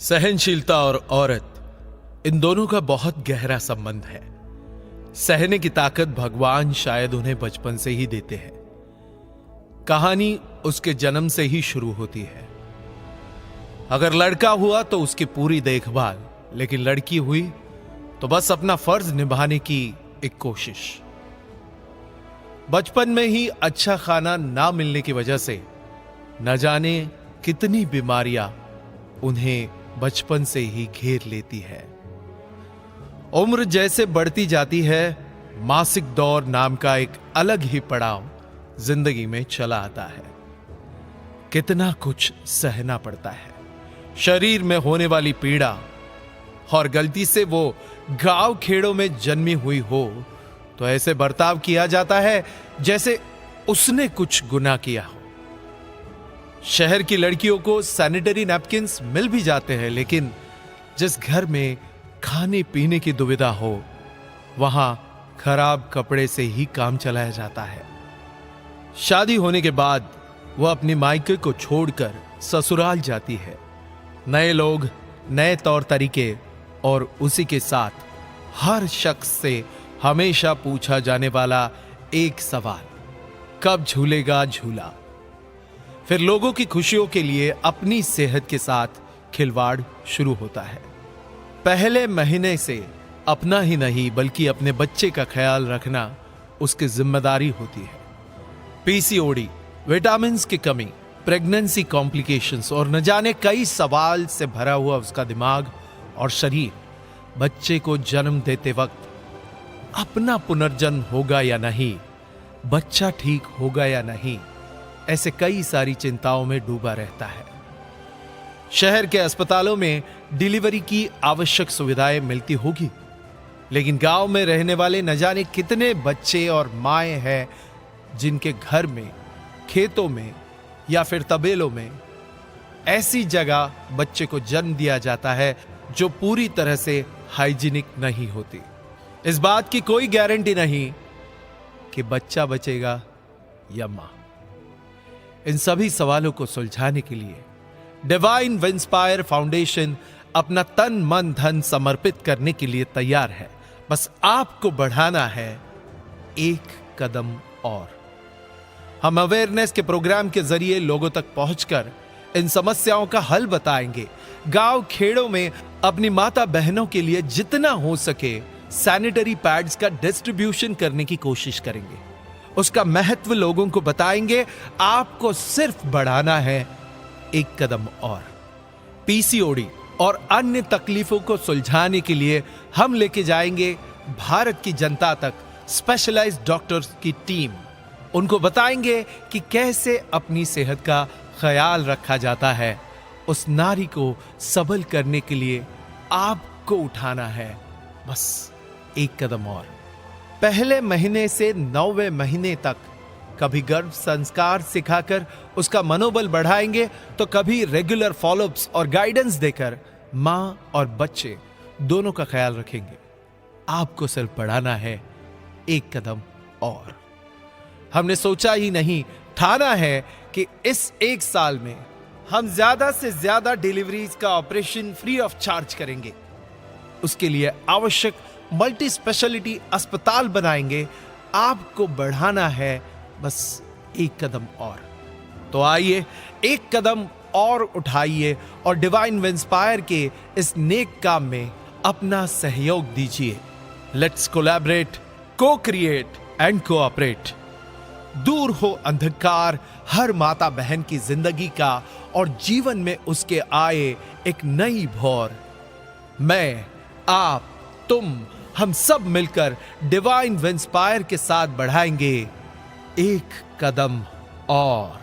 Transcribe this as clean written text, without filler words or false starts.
सहनशीलता और औरत, इन दोनों का बहुत गहरा संबंध है। सहने की ताकत भगवान शायद उन्हें बचपन से ही देते हैं। कहानी उसके जन्म से ही शुरू होती है। अगर लड़का हुआ तो उसकी पूरी देखभाल, लेकिन लड़की हुई तो बस अपना फर्ज निभाने की एक कोशिश। बचपन में ही अच्छा खाना ना मिलने की वजह से न जाने कितनी बीमारियां उन्हें बचपन से ही घेर लेती है। उम्र जैसे बढ़ती जाती है, मासिक दौर नाम का एक अलग ही पड़ाव जिंदगी में चला आता है। कितना कुछ सहना पड़ता है। शरीर में होने वाली पीड़ा, और गलती से वो गांव खेड़ों में जन्मी हुई हो तो ऐसे बर्ताव किया जाता है जैसे उसने कुछ गुनाह किया हो। शहर की लड़कियों को सैनिटरी नैपकिन्स मिल भी जाते हैं, लेकिन जिस घर में खाने पीने की दुविधा हो वहां खराब कपड़े से ही काम चलाया जाता है। शादी होने के बाद वह अपनी मायके को छोड़कर ससुराल जाती है। नए लोग, नए तौर तरीके, और उसी के साथ हर शख्स से हमेशा पूछा जाने वाला एक सवाल, कब झूलेगा झूला। फिर लोगों की खुशियों के लिए अपनी सेहत के साथ खिलवाड़ शुरू होता है। पहले महीने से अपना ही नहीं बल्कि अपने बच्चे का ख्याल रखना उसकी जिम्मेदारी होती है। पीसीओडी, विटामिन्स की कमी, प्रेगनेंसी कॉम्प्लिकेशंस और न जाने कई सवाल से भरा हुआ उसका दिमाग और शरीर बच्चे को जन्म देते वक्त अपना पुनर्जन्म होगा या नहीं, बच्चा ठीक होगा या नहीं, ऐसे कई सारी चिंताओं में डूबा रहता है। शहर के अस्पतालों में डिलीवरी की आवश्यक सुविधाएं मिलती होगी, लेकिन गांव में रहने वाले न जाने कितने बच्चे और माएं हैं जिनके घर में, खेतों में या फिर तबेलों में ऐसी जगह बच्चे को जन्म दिया जाता है जो पूरी तरह से हाइजीनिक नहीं होती। इस बात की कोई गारंटी नहीं कि बच्चा बचेगा या मां। इन सभी सवालों को सुलझाने के लिए डिवाइन विंस्पायर फाउंडेशन अपना तन मन धन समर्पित करने के लिए तैयार है। बस आपको बढ़ाना है एक कदम और। हम अवेयरनेस के प्रोग्राम के जरिए लोगों तक पहुंचकर इन समस्याओं का हल बताएंगे। गांव खेड़ों में अपनी माता बहनों के लिए जितना हो सके सैनिटरी पैड्स का डिस्ट्रीब्यूशन करने की कोशिश करेंगे। उसका महत्व लोगों को बताएंगे। आपको सिर्फ बढ़ाना है एक कदम और। पीसीओडी और अन्य तकलीफों को सुलझाने के लिए हम लेके जाएंगे भारत की जनता तक स्पेशलाइज्ड डॉक्टर्स की टीम। उनको बताएंगे कि कैसे अपनी सेहत का ख्याल रखा जाता है। उस नारी को सबल करने के लिए आपको उठाना है बस एक कदम और। पहले महीने से 9वें महीने तक कभी गर्भ संस्कार सिखाकर उसका मनोबल बढ़ाएंगे, तो कभी रेगुलर फॉलोअप्स और गाइडेंस देकर मां और बच्चे दोनों का ख्याल रखेंगे। आपको सिर्फ बढ़ाना है एक कदम और। हमने सोचा ही नहीं, ठाना है कि इस एक साल में हम ज्यादा से ज्यादा डिलीवरीज का ऑपरेशन फ्री ऑफ चार्ज करेंगे। उसके लिए आवश्यक मल्टी स्पेशलिटी अस्पताल बनाएंगे। आपको बढ़ाना है बस एक कदम और। तो आइए एक कदम और उठाइए और डिवाइन विंस्पायर के इस नेक काम में अपना सहयोग दीजिए। लेट्स कोलैबोरेट, को क्रिएट एंड कोऑपरेट। दूर हो अंधकार हर माता बहन की जिंदगी का, और जीवन में उसके आए एक नई भौर। मैं, आप, तुम, हम सब मिलकर डिवाइन विंस्पायर के साथ बढ़ाएंगे एक कदम और।